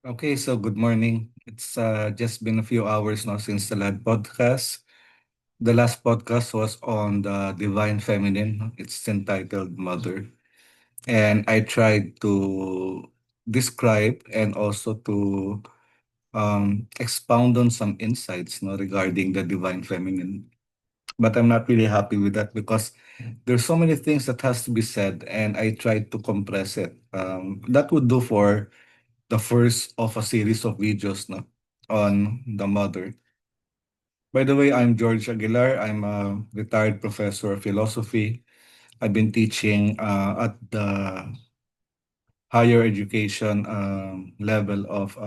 Okay, so good morning. It's just been a few hours now since the last podcast. The last podcast was on the Divine Feminine. It's entitled Mother. And I tried to describe and also to expound on some insights regarding the Divine Feminine. But I'm not really happy with that because there's so many things that has to be said and I tried to compress it. That would do for the first of a series of videos on the mother. By the way, I'm George Aguilar. I'm a retired professor of philosophy. I've been teaching at the higher education level of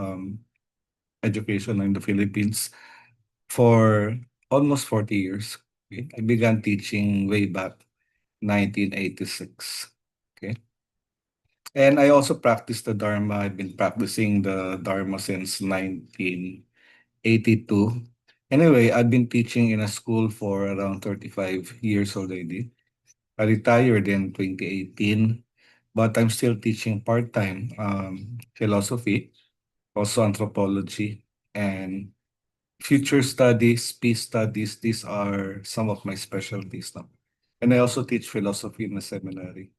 education in the Philippines for almost 40 years. Okay? I began teaching way back 1986. Okay. And I also practice the Dharma. I've been practicing the Dharma since 1982. Anyway, I've been teaching in a school for around 35 years already. I retired in 2018, but I'm still teaching part-time philosophy, also anthropology, and future studies, peace studies. These are some of my specialties now. And I also teach philosophy in a seminary.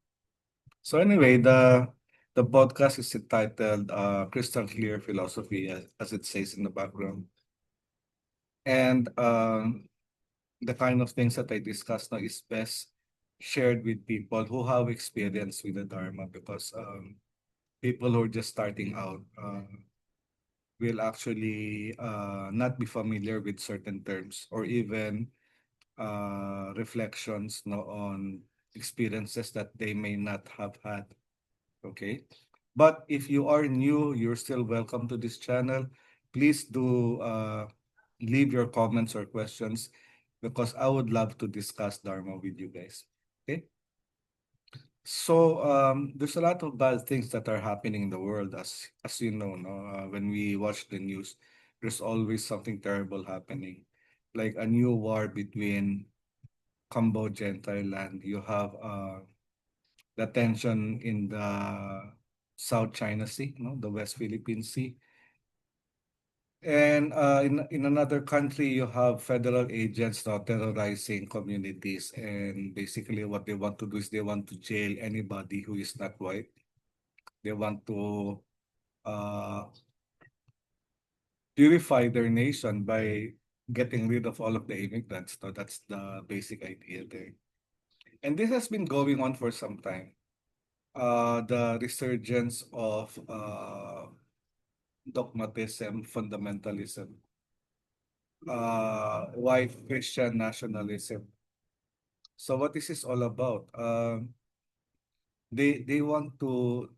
So anyway, the podcast is entitled Crystal Clear Philosophy, as it says in the background. And the kind of things that I discuss now is best shared with people who have experience with the Dharma because people who are just starting out will actually not be familiar with certain terms or even reflections on experiences that they may not have had. Okay. But if you are new, you're still welcome to this channel. Please do leave your comments or questions because I would love to discuss Dharma with you guys. Okay. So there's a lot of bad things that are happening in the world, as you know, no? When we watch the news, there's always something terrible happening, like a new war between Cambodia and Thailand. You have the tension in the South China Sea, no, the West Philippine Sea. And in another country, you have federal agents now terrorizing communities. And basically, what they want to do is they want to jail anybody who is not white. They want to uh, purify their nation by getting rid of all of the immigrants. So that's the basic idea there. And this has been going on for some time. The resurgence of dogmatism, fundamentalism, white Christian nationalism. So what this is all about? They want to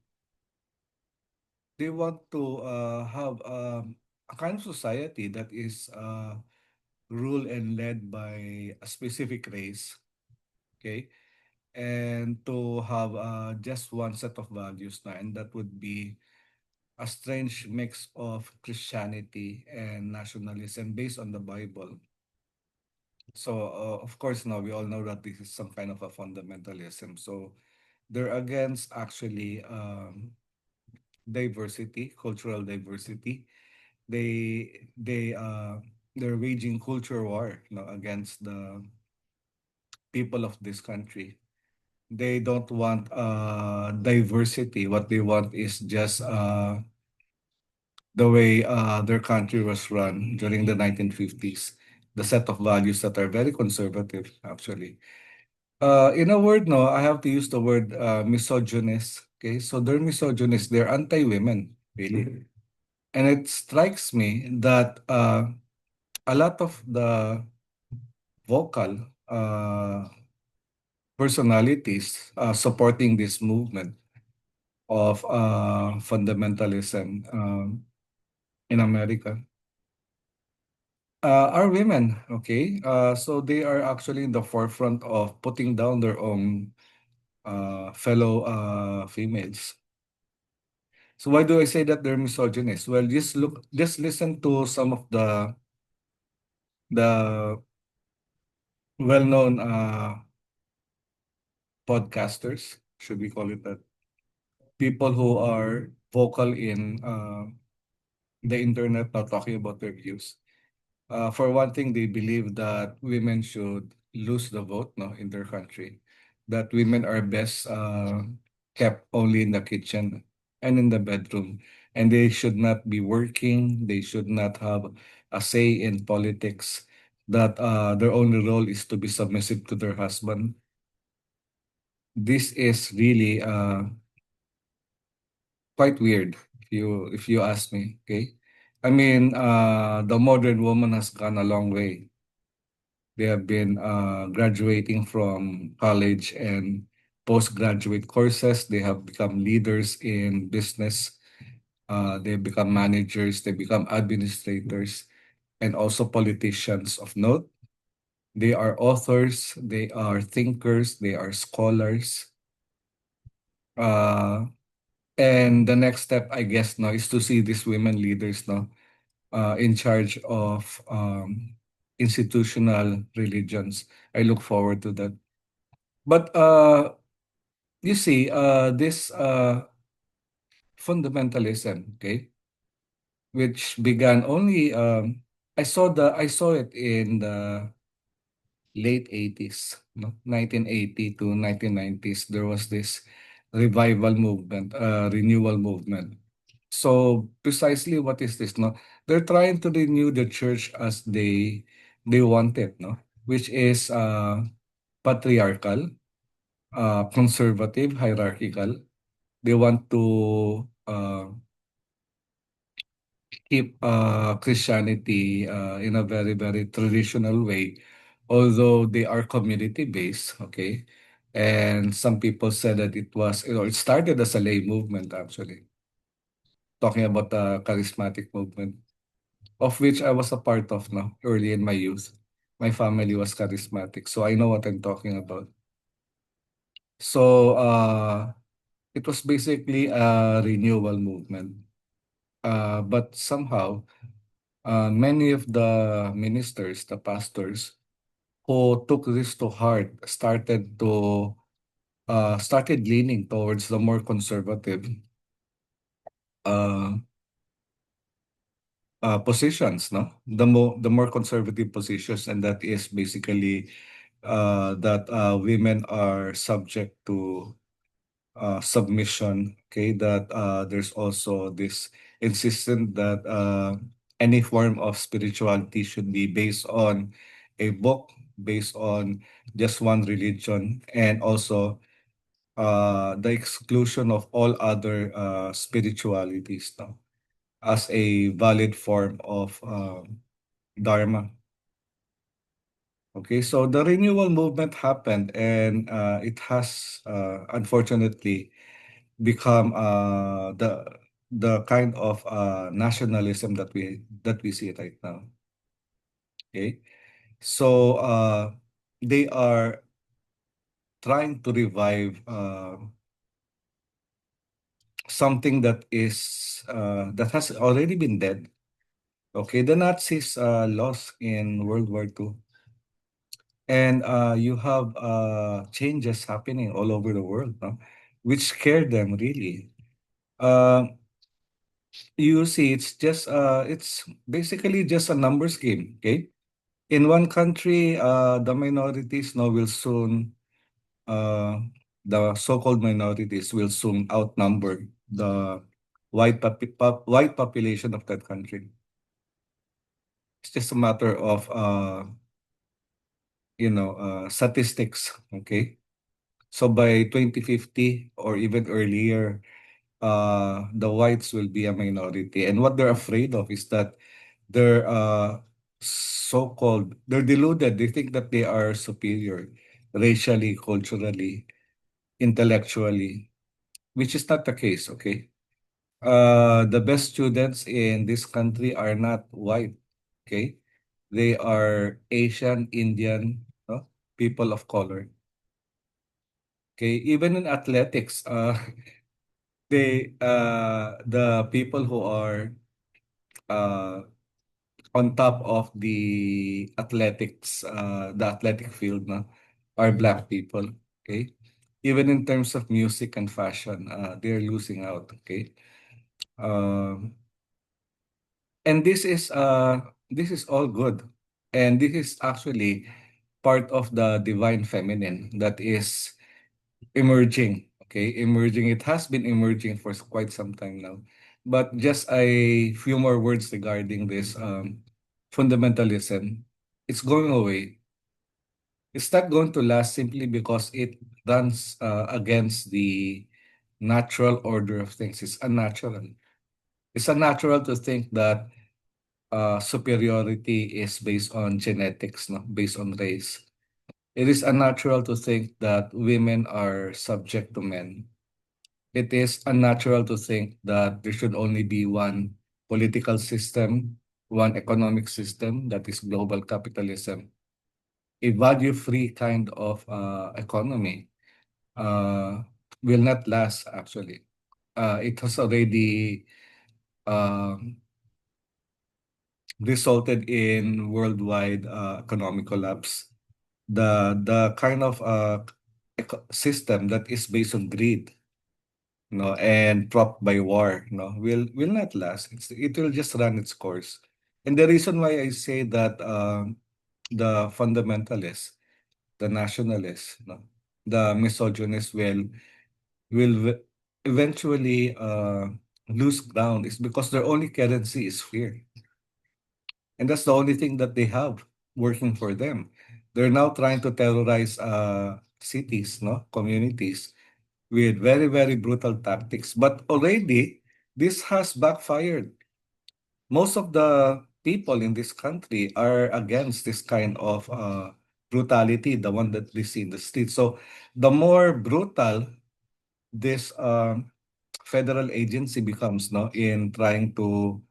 have a kind of society that is ruled and led by a specific race, okay, and to have just one set of values na, and that would be a strange mix of Christianity and nationalism based on the Bible. So, of course, now we all know that this is some kind of a fundamentalism. So, they're against actually diversity, cultural diversity. They're waging culture war, against the people of this country. They don't want diversity. What they want is just the way their country was run during the 1950s. The set of values that are very conservative, actually. In a word, no, I have to use the word misogynist. Okay, so they're misogynist. They're anti-women, really. And it strikes me that a lot of the vocal personalities supporting this movement of fundamentalism in America are women. Okay, so they are actually in the forefront of putting down their own fellow females. So why do I say that they're misogynist? Well, just listen to some of the well-known podcasters, should we call it that? People who are vocal in the internet now talking about their views. For one thing, they believe that women should lose the vote, no, in their country. That women are best kept only in the kitchen and in the bedroom, and they should not be working. They should not have a say in politics. That their only role is to be submissive to their husband. This is really quite weird if you ask me. Okay, I mean, the modern woman has gone a long way. They have been graduating from college and postgraduate courses. They have become leaders in business. They become managers. They become administrators and also politicians of note. They are authors. They are thinkers. They are scholars. Uh, and the next step, I guess, now is to see these women leaders now in charge of institutional religions. I look forward to that. But you see, this fundamentalism, okay, which began only I saw it in the late 80s, no? 1980 to 1990s. There was this revival movement, renewal movement. So precisely what is this, no? They're trying to renew the church as they want it, no? Which is patriarchal, conservative, hierarchical. They want to keep Christianity in a very, very traditional way, although they are community based, okay? And some people said that it was, it started as a lay movement actually, talking about the charismatic movement, of which I was a part of now, early in my youth. My family was charismatic, so I know what I'm talking about. So it was basically a renewal movement. But somehow, many of the ministers, the pastors who took this to heart, started leaning towards the more conservative uh, positions, no? The more conservative positions, and that is basically that women are subject to submission. Okay, that there's also this insistence that any form of spirituality should be based on a book, based on just one religion, and also the exclusion of all other spiritualities, no, as a valid form of dharma. Okay, so the renewal movement happened, and it has unfortunately become the kind of nationalism that we see right now. Okay, so they are trying to revive something that has already been dead. Okay, the Nazis lost in World War II, and you have changes happening all over the world, no? Which scared them really. Uh, you see, it's basically just a numbers game. Okay, in one country, the minorities now will soon uh, the so-called minorities will soon outnumber the white population of that country. It's just a matter of statistics. Okay, so by 2050 or even earlier, the whites will be a minority, and what they're afraid of is that they're they're deluded. They think that they are superior racially, culturally, intellectually, which is not the case. Okay, the best students in this country are not white. Okay, they are Asian, Indian, no? People of color. Okay, even in athletics, the people who are uh, on top of the athletic field, no, are black people. Okay, even in terms of music and fashion, they're losing out. Okay, um, And this is all good. And this is actually part of the divine feminine that is emerging. Okay, emerging. It has been emerging for quite some time now. But just a few more words regarding this fundamentalism. It's going away. It's not going to last simply because it runs against the natural order of things. It's unnatural. It's unnatural to think that superiority is based on genetics, no? Based on race. It is unnatural to think that women are subject to men. It is unnatural to think that there should only be one political system, one economic system, that is global capitalism. A value-free kind of economy uh, will not last, actually. It has already uh, resulted in worldwide economic collapse. The kind of system that is based on greed, and propped by war, will not last. It will just run its course. And the reason why I say that the fundamentalists, the nationalists, the misogynists will eventually lose ground is because their only currency is fear. And that's the only thing that they have working for them. They're now trying to terrorize cities, communities with very, very brutal tactics. But already, this has backfired. Most of the people in this country are against this kind of brutality, the one that we see in the streets. So the more brutal this federal agency becomes, in trying to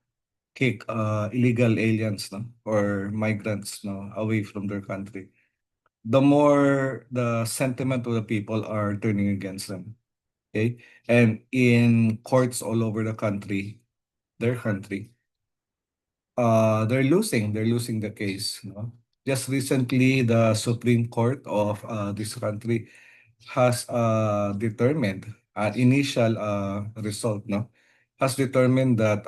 kick illegal aliens, or migrants, away from their country, the more the sentiment of the people are turning against them. Okay, and in courts all over the country, their country, they're losing the case. Just recently, the Supreme Court of this country has determined an initial result, has determined that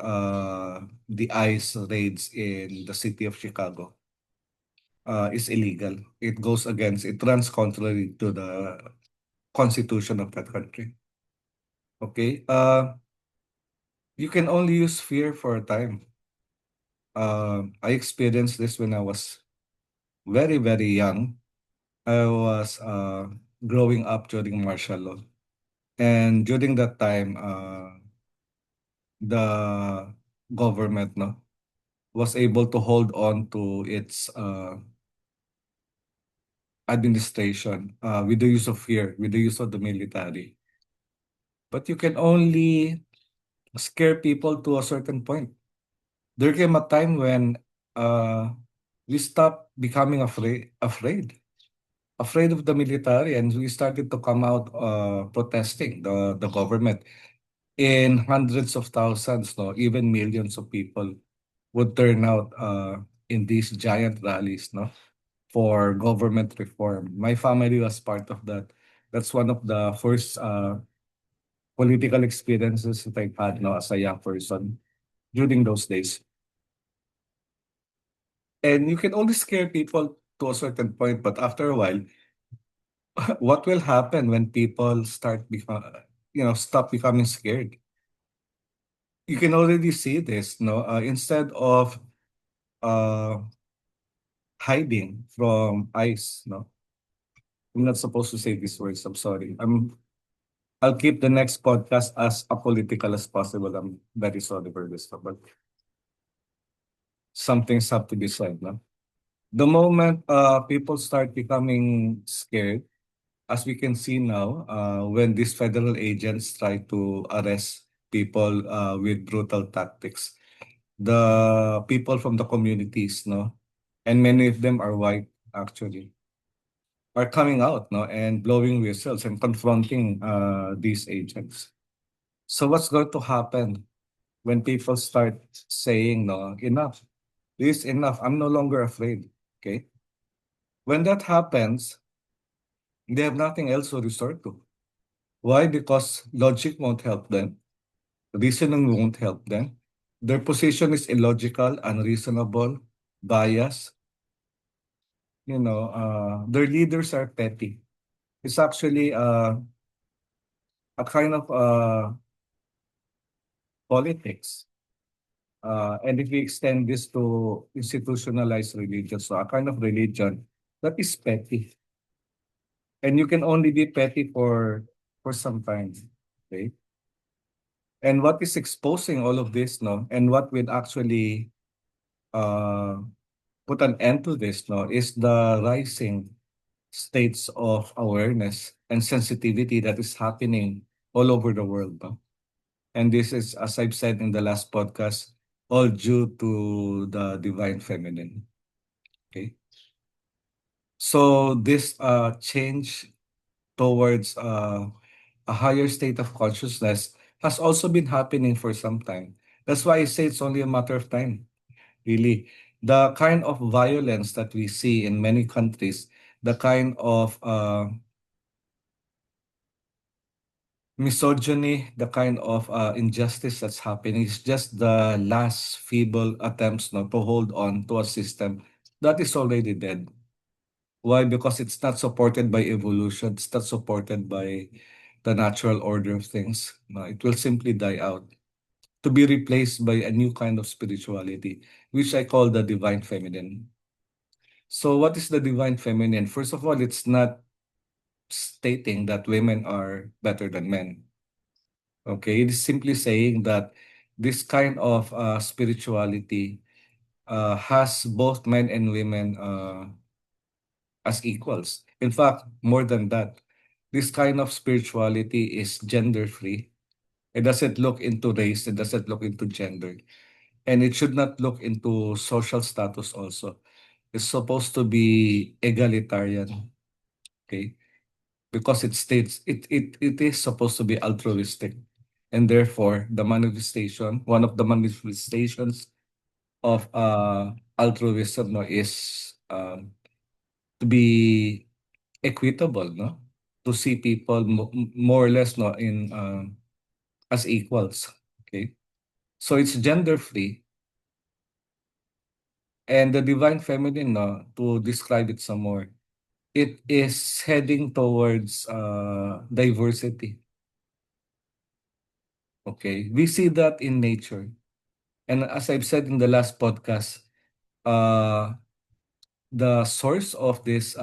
the ICE raids in the city of Chicago is illegal. It goes against, it runs contrary to the constitution of that country. Okay, you can only use fear for a time. I experienced this when I was very, very young. I was growing up during martial law. And during that time, the government, was able to hold on to its administration with the use of fear, with the use of the military. But you can only scare people to a certain point. There came a time when uh, we stopped becoming afraid of the military, and we started to come out protesting the government in hundreds of thousands, no, even millions of people would turn out in these giant rallies, for government reform. My family was part of that. That's one of the first political experiences that I've had, as a young person during those days. And you can only scare people to a certain point, but after a while, what will happen when people stop becoming scared? You can already see this, instead of uh, hiding from ICE, I'm not supposed to say these words. I'm sorry. I'll keep the next podcast as apolitical as possible. I'm very sorry for this, but some things have to be said, no? The moment people start becoming scared, as we can see now, when these federal agents try to arrest people with brutal tactics, the people from the communities, and many of them are white actually, are coming out, and blowing whistles and confronting these agents. So what's going to happen when people start saying, no, enough, this is enough, I'm no longer afraid, okay? When that happens, they have nothing else to resort to. Why? Because logic won't help them. Reasoning won't help them. Their position is illogical, unreasonable, biased. Their leaders are petty. It's actually a kind of politics. And if we extend this to institutionalized religion, so a kind of religion that is petty, and you can only be petty for some time, okay? And what is exposing all of this, no, and what will actually uh, put an end to this, no, is the rising states of awareness and sensitivity that is happening all over the world, no? And this is, as I've said in the last podcast, all due to the divine feminine. Okay. So this change towards a higher state of consciousness has also been happening for some time. That's why I say it's only a matter of time, really. The kind of violence that we see in many countries, the kind of misogyny, the kind of injustice that's happening is just the last feeble attempts not to hold on to a system that is already dead. Why? Because it's not supported by evolution, it's not supported by the natural order of things. No, it will simply die out to be replaced by a new kind of spirituality, which I call the divine feminine. So, what is the divine feminine? First of all, it's not stating that women are better than men. Okay, it is simply saying that this kind of spirituality has both men and women as equals. In fact, more than that, this kind of spirituality is gender free. It doesn't look into race, it doesn't look into gender, and it should not look into social status also. It's supposed to be egalitarian, okay? Because it states it is supposed to be altruistic. And therefore, the manifestation, one of the manifestations of altruism, no, is to be equitable, no? To see people more or less, no, in as equals. Okay. So it's gender free. And the divine feminine, no, to describe it some more, it is heading towards diversity. Okay. We see that in nature. And as I've said in the last podcast, uh the source of this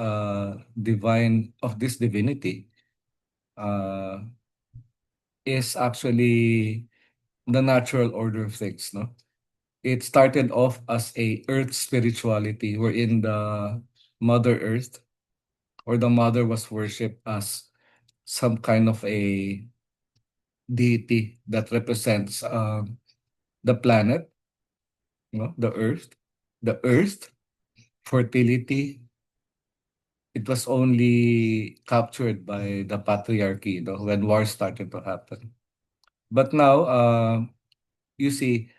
divinity uh is actually the natural order of things, no? It started off as a earth spirituality wherein the mother earth or the mother was worshipped as some kind of a deity that represents the planet, no, the earth, fertility. It was only captured by the patriarchy, when wars started to happen. But now, you see,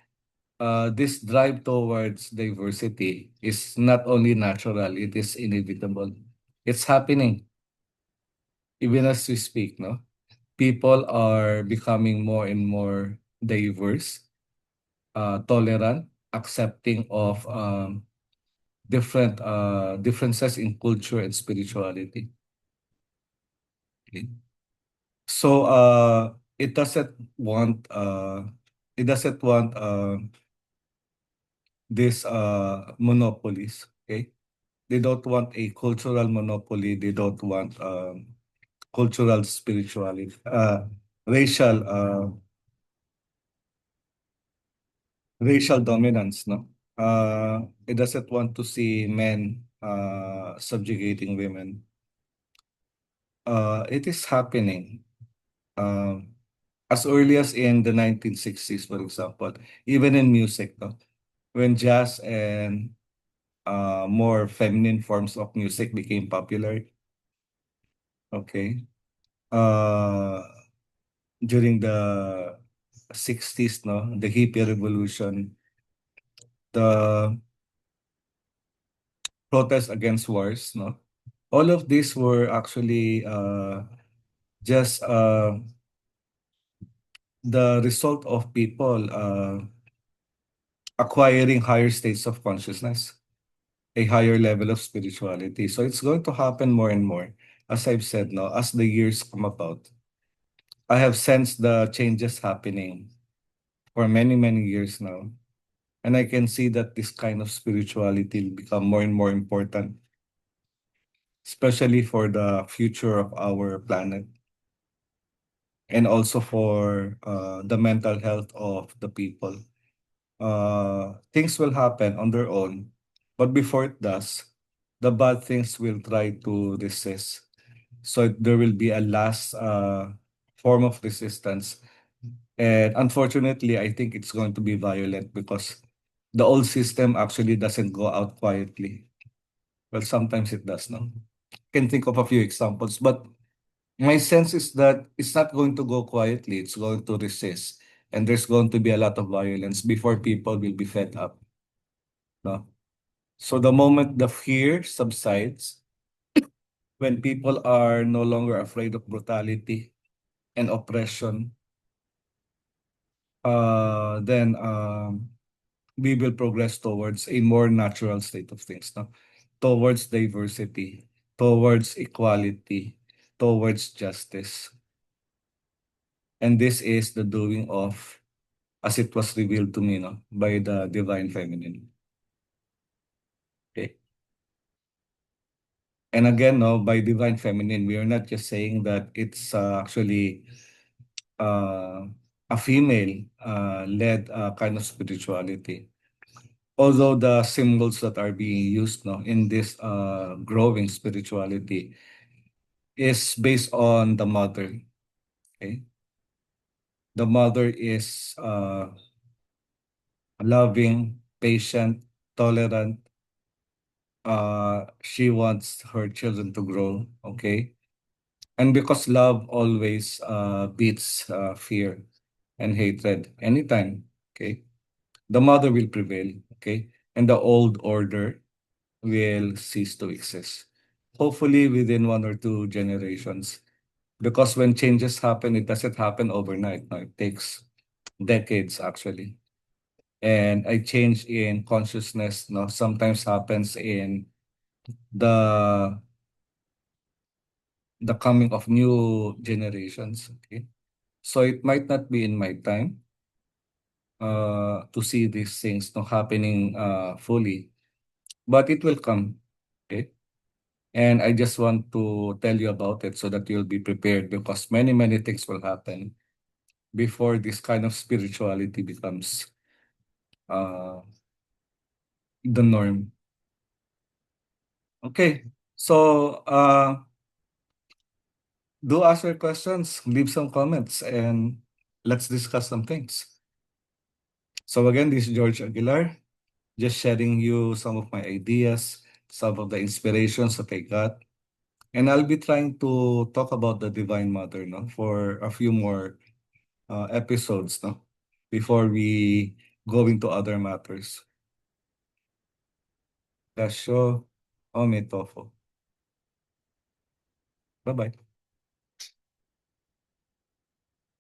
this drive towards diversity is not only natural, it is inevitable. It's happening even as we speak, no? People are becoming more and more diverse, tolerant, accepting of different differences in culture and spirituality. Okay? So it doesn't want this monopolies, okay? They don't want a cultural monopoly, they don't want cultural spirituality, racial racial dominance, no? It doesn't want to see men subjugating women. It is happening. Um, as early as in the 1960s, for example, even in music, no? When jazz and more feminine forms of music became popular, okay? Uh, During the 60s, no, the hippie revolution, the protests against wars, no, all of these were actually just the result of people acquiring higher states of consciousness, a higher level of spirituality. So it's going to happen more and more. As I've said, no, as the years come about, I have sensed the changes happening for many, many years now. And I can see that this kind of spirituality will become more and more important, especially for the future of our planet and also for the mental health of the people. Things will happen on their own, but before it does, the bad things will try to resist. So there will be a last form of resistance. And unfortunately, I think it's going to be violent because the old system actually doesn't go out quietly. Well, sometimes it does, no? Can think of a few examples, but my sense is that it's not going to go quietly. It's going to resist. And there's going to be a lot of violence before people will be fed up. No? So the moment the fear subsides, when people are no longer afraid of brutality and oppression, then we will progress towards a more natural state of things, no? Towards diversity, towards equality, towards justice. And this is the doing of, as it was revealed to me, no, by the divine feminine. Okay. And again, no, by divine feminine, we are not just saying that it's actually uh, a female led kind of spirituality. Although the symbols that are being used, no, in this growing spirituality is based on the mother. Okay. The mother is loving, patient, tolerant. She wants her children to grow. Okay. And because love always beats fear and hatred anytime. Okay. The mother will prevail. Okay. And the old order will cease to exist. Hopefully within 1 or 2 generations. Because when changes happen, it doesn't happen overnight. No, it takes decades actually. And a change in consciousness, no, sometimes happens in the the coming of new generations. Okay. So it might not be in my time to see these things no happening fully, but it will come. Okay. And I just want to tell you about it so that you'll be prepared because many, many things will happen before this kind of spirituality becomes uh, the norm. Okay. So do ask your questions, leave some comments, and let's discuss some things. So again, this is George Aguilar, just sharing you some of my ideas, some of the inspirations that I got. And I'll be trying to talk about the Divine Mother, no, for a few more episodes, no, before we go into other matters. Dasho Omitofo. Bye-bye.